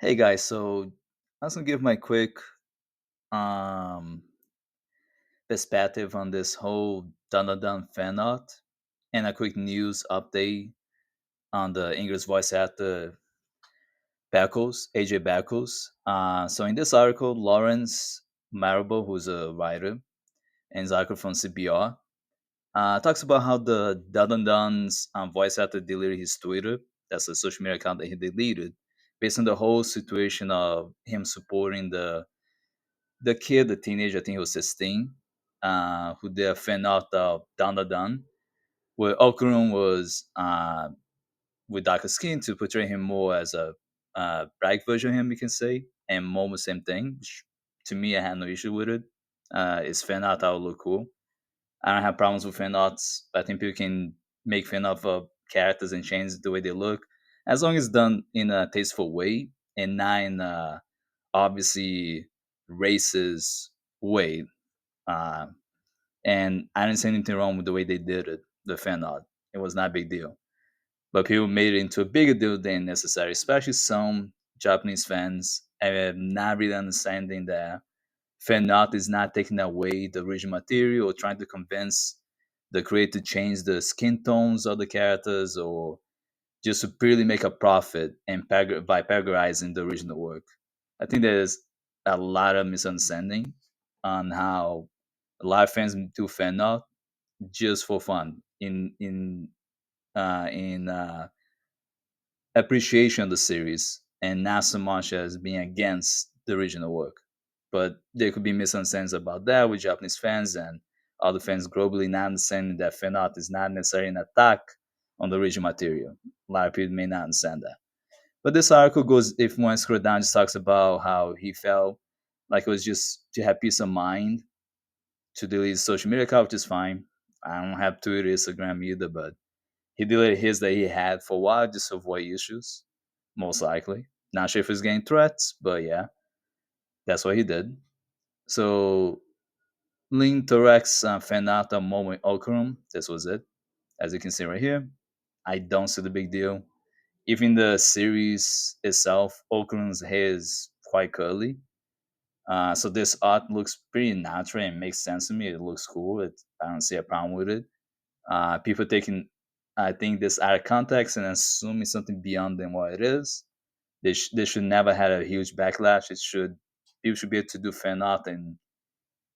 Hey guys, so I was gonna give my quick um perspective on this whole Dandadan fan art and a quick news update on the English voice actor Beckles, AJ Beckles. So in this article, Lawrence Marable, who's a writer and is article from CBR, talks about how the Dandadan's voice actor deleted his Twitter. That's a social media account that he deleted based on the whole situation of him supporting the kid, the teenager, I think he was 16, who did a fan art of Dandadan, where Okurun was with darker skin to portray him more as a black version of him, you can say, and Momo same thing. Which, to me, I had no issue with it. It's fan art, that would look cool. I don't have problems with fan arts. I think people can make fan art of characters and change the way they look, as long as done in a tasteful way and not in a obviously racist way. Uh, and I didn't see anything wrong with the way they did it, the fan art. It was not a big deal. But people made it into a bigger deal than necessary, especially some Japanese fans not really understanding that fan art is not taking away the original material or trying to convince the creator to change the skin tones of the characters or just to purely make a profit and by plagiarizing the original work. I think there's a lot of misunderstanding on how a lot of fans do fan art just for fun in appreciation of the series and not so much as being against the original work. But there could be misunderstandings about that with Japanese fans and other fans globally not understanding that fan art is not necessarily an attack on the original material. A lot of people may not understand that. But this article goes, if one scroll down, just talks about how he felt like it was just to have peace of mind to delete his social media account, which is fine. I don't have Twitter, Instagram either, but he deleted his that he had for a while just to avoid issues, most likely. Not sure if he's getting threats, but yeah, that's what he did. So, Link Torex Fenata Moment Okrum, this was it. As you can see right here, I don't see the big deal. Even the series itself, Okurum's hair is quite curly. So this art looks pretty natural and makes sense to me. It looks cool. I don't see a problem with it. People taking, I think, this out of context and assuming something beyond than what it is. They should never had a huge backlash. It should People should be able to do fan art and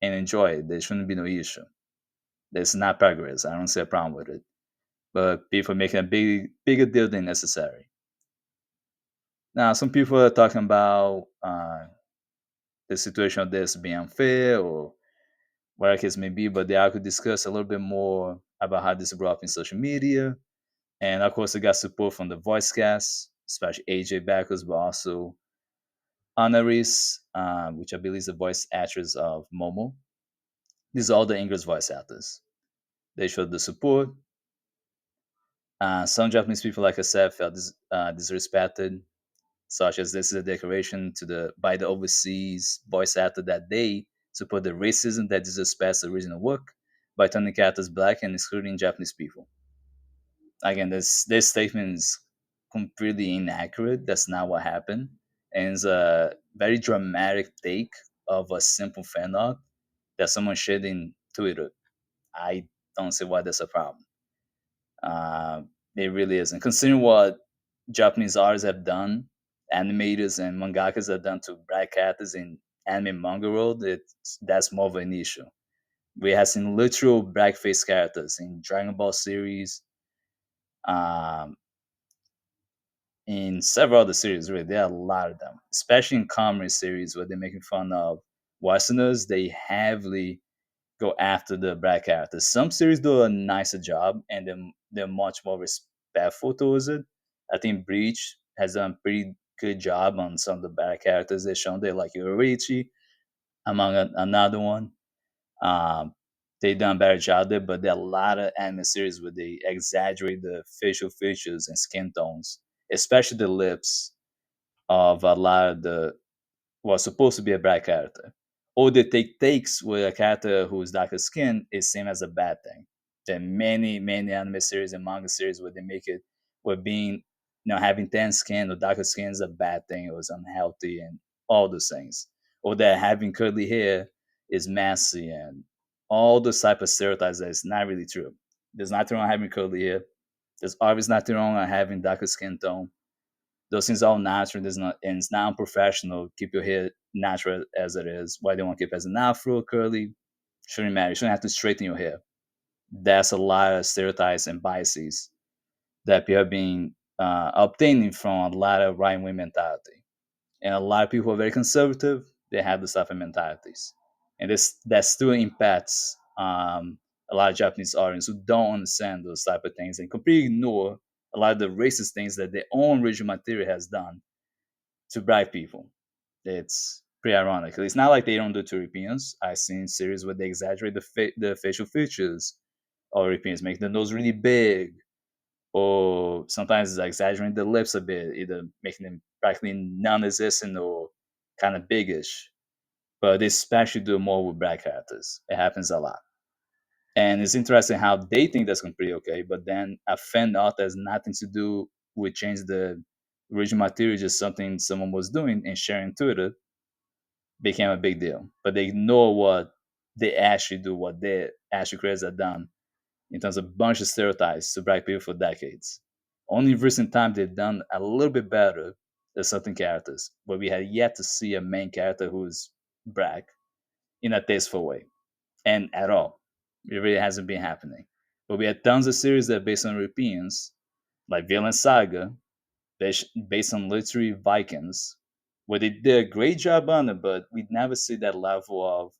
enjoy it. There shouldn't be no issue. There's not progress. I don't see a problem with it. But people making a bigger deal than necessary. Now, some people are talking about the situation of this being unfair or whatever case may be, but I could discuss a little bit more about how this grew up in social media. And of course, it got support from the voice cast, especially AJ Backers, but also Honoris, which I believe is the voice actress of Momo. These are all the English voice actors. They showed the support. Some Japanese people, like I said, felt disrespected, such as this is a declaration to the by the overseas voice actor that they support the racism that disrespects the original work by turning characters black and excluding Japanese people. Again, this statement is completely inaccurate. That's not what happened, and it's a very dramatic take of a simple fan art that someone shared in Twitter. I don't see why that's a problem. Uh, it really isn't. Considering what Japanese artists have done, animators and mangakas have done to black characters in anime and manga world, that's more of an issue. We have seen literal blackface characters in Dragon Ball series, um, in several other series. Really, there are a lot of them, especially in comedy series where they're making fun of Westerners. They heavily go after the black characters. Some series do a nicer job and they're much more respectful towards it. I think Breach has done a pretty good job on some of the black characters they've shown there, like Yorichi, among another one. Um, they've done a better job there, but there are a lot of anime series where they exaggerate the facial features and skin tones, especially the lips of a lot of the was supposed to be a black character. Or they take takes where a character who's darker skin is seen as a bad thing. There are many anime series and manga series where they make it where being having tan skin or darker skin is a bad thing. It was unhealthy and all those things. Or that having curly hair is messy and all those type of stereotypes that is not really true. There's nothing wrong having curly hair. There's obviously nothing wrong on having darker skin tone. Those things are all natural. There's not, and it's not professional. Keep your hair natural as it is. Why they want to keep it as an afro, curly, shouldn't matter. You shouldn't have to straighten your hair. That's a lot of stereotypes and biases that people have been obtaining from a lot of right wing mentality. And a lot of people who are very conservative, they have the type of mentalities. And this that still impacts a lot of Japanese audience who don't understand those type of things and completely ignore a lot of the racist things that their own original material has done to black people. It's pretty ironic. It's not like they don't do it to Europeans. I've seen series where they exaggerate the facial features of Europeans, make the nose really big, or sometimes it's exaggerating the lips a bit, either making them practically non-existent or kind of biggish. But they especially do more with black characters. It happens a lot. And it's interesting how they think that's completely okay, but then a fan art has nothing to do with change the original material, just something someone was doing and sharing Twitter became a big deal. But they know what they actually do, what they actually creators have done in terms of a bunch of stereotypes to black people for decades. Only in recent time they've done a little bit better than certain characters, but we had yet to see a main character who's black in a tasteful way, and at all. It really hasn't been happening. But we had tons of series that are based on Europeans, like Villain Saga, based on literary Vikings, where they did a great job on it, but we never see that level of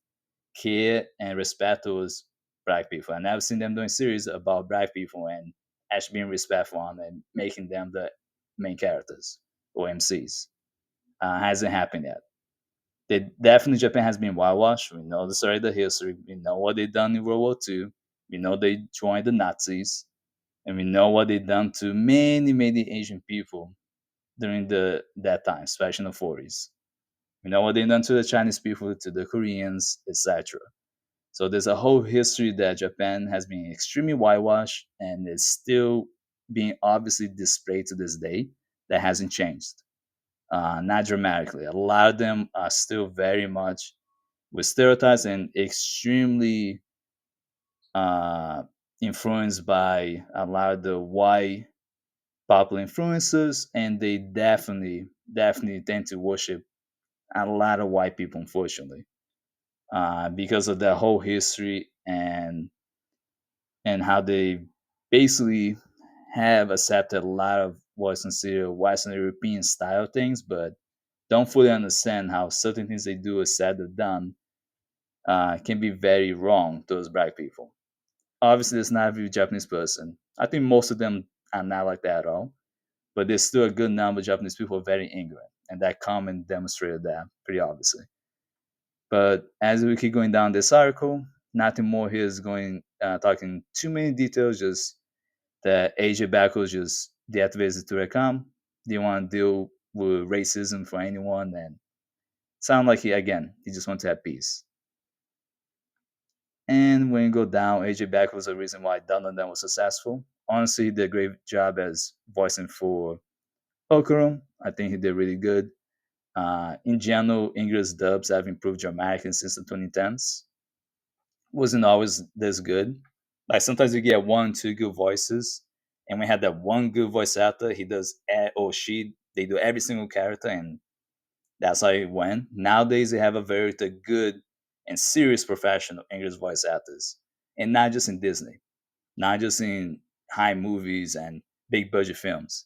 care and respect towards black people. I never seen them doing series about black people and actually being respectful on and making them the main characters or MCs. Hasn't happened yet. They definitely Japan has been whitewashed. We know the story of the history. We know what they done in World War II. We know they joined the Nazis, and we know what they done to many, many Asian people during that time, especially in the 40s. We know what they done to the Chinese people, to the Koreans, etc. So there's a whole history that Japan has been extremely whitewashed and is still being obviously displayed to this day. That hasn't changed, not dramatically. A lot of them are still very much with stereotypes and extremely uh, influenced by a lot of the white popular influences, and they definitely tend to worship a lot of white people, unfortunately, because of their whole history and how they basically have accepted a lot of what's considered Western European style things, but don't fully understand how certain things they do or said or done can be very wrong towards black people. Obviously, it's not every Japanese person. I think most of them are not like that at all, but there's still a good number of Japanese people who are very ignorant, and that comment demonstrated that pretty obviously. But as we keep going down this article, nothing more here is going talking too many details, just that AJ Backles just deactivates the Twitter account. Didn't want to deal with racism for anyone, and sound like he just wants to have peace. And when you go down, AJ Backles was the reason why Dandadan was successful. Honestly, he did a great job as voicing for Okurum. I think he did really good. In general, English dubs have improved dramatically since the 2010s. Wasn't always this good. Like sometimes you get one, two good voices, and we had that one good voice actor. He does or she. They do every single character, and that's how it went. Nowadays, they have a very good and serious profession of English voice actors, and not just in Disney, not just in high movies and big budget films.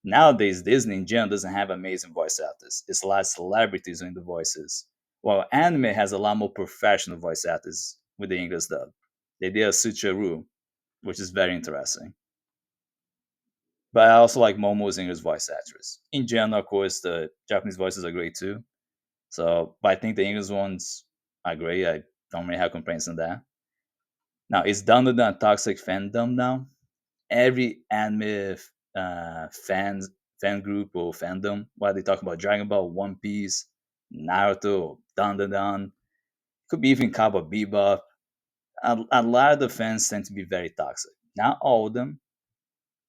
Nowadays, Disney in general doesn't have amazing voice actors. It's a lot of celebrities doing the voices. While anime has a lot more professional voice actors with the English dub. They did a switcheroo, which is very interesting. But I also like Momo's English voice actress. In general, of course, the Japanese voices are great too. So, but I think the English ones are great. I don't really have complaints on that. Now, it's done with a toxic fandom now. Every anime fans fan group or fandom, while they talk about Dragon Ball, One Piece, Naruto, Dandadan, could be even Cowboy Bebop. A lot of the fans tend to be very toxic. Not all of them,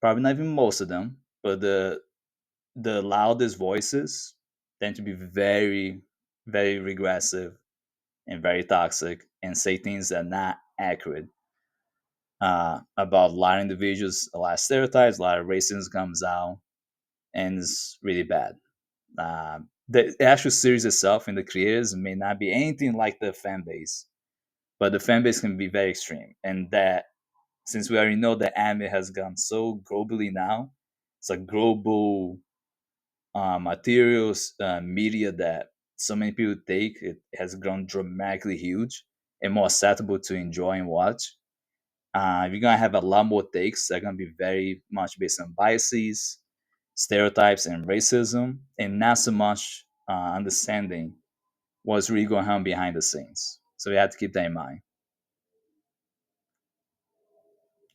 probably not even most of them, but the loudest voices tend to be very, very regressive and very toxic and say things that are not accurate about a lot of individuals, a lot of stereotypes, a lot of racism comes out, and it's really bad. The actual series itself and the creators may not be anything like the fan base, but the fan base can be very extreme. And that since we already know that anime has gone so globally now, it's a global materials media that so many people take. It has grown dramatically huge and more acceptable to enjoy and watch. You're gonna have a lot more takes that are gonna be very much based on biases, stereotypes, and racism, and not so much understanding what's really going on behind the scenes. So you have to keep that in mind.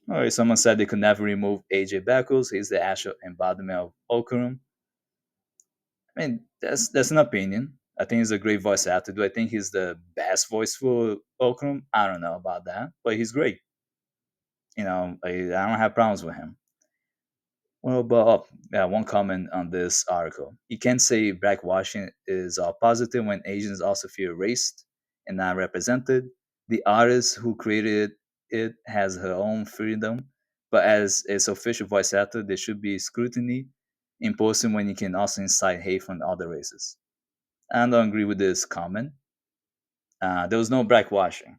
All right, someone said they could never remove AJ Beckles. He's the actual embodiment of Okurum. I mean, that's an opinion. I think he's a great voice actor. Do I think he's the best voice for Okurum? I don't know about that, but he's great. I don't have problems with him. Well, but one comment on this article. You can't say blackwashing is all positive when Asians also feel erased and not represented. The artist who created it has her own freedom, but as its official voice actor, there should be scrutiny imposed when you can also incite hate from other races. I don't agree with this comment. There was no blackwashing.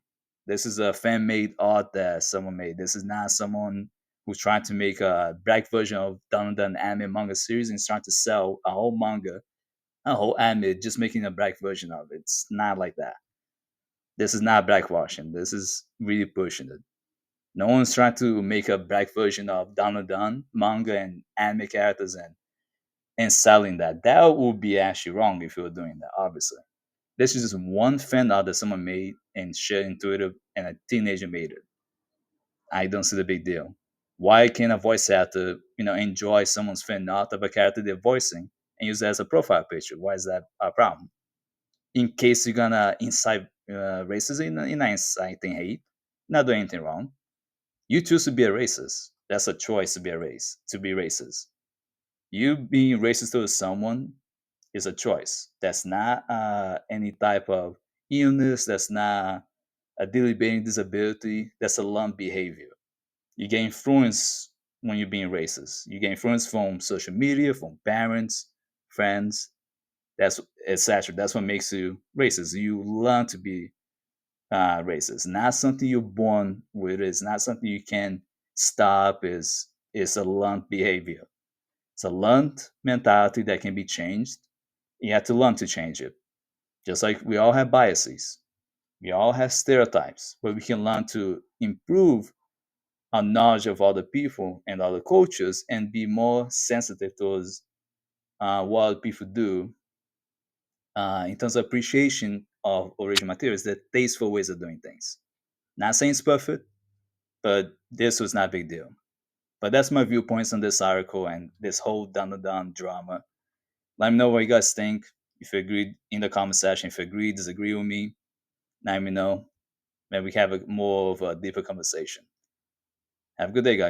This is a fan made art that someone made. This is not someone who's trying to make a black version of Dandadan anime manga series and is trying to sell a whole manga, a whole anime, just making a black version of it. It's not like that. This is not blackwashing. This is really pushing it. No one's trying to make a black version of Dandadan manga and anime characters and selling that. That would be actually wrong if you were doing that, obviously. This is just one fan art that someone made and shared in Twitter, and a teenager made it. I don't see the big deal. Why can't a voice actor, enjoy someone's fan art of a character they're voicing and use that as a profile picture? Why is that a problem? In case you're gonna incite racism, you're not inciting hate, not doing anything wrong. You choose to be a racist. That's a choice to be a race, to be racist. You being racist to someone is a choice. That's not any type of illness. That's not a debilitating disability. That's a learned behavior. You get influence when you're being racist. You get influence from social media, from parents, friends. That's etc. That's what makes you racist. You learn to be racist. Not something you're born with. It's not something you can stop. Is a learned behavior. It's a learned mentality that can be changed. You have to learn to change it. Just like we all have biases, we all have stereotypes, but we can learn to improve our knowledge of other people and other cultures and be more sensitive towards what people do in terms of appreciation of original materials, the tasteful ways of doing things. Not saying it's perfect, but this was not a big deal. But that's my viewpoints on this article and this whole Dandadan drama. Let me know what you guys think. If you agree in the comment section, if you agree, disagree with me, let me know. Maybe we have more of a deeper conversation. Have a good day, guys.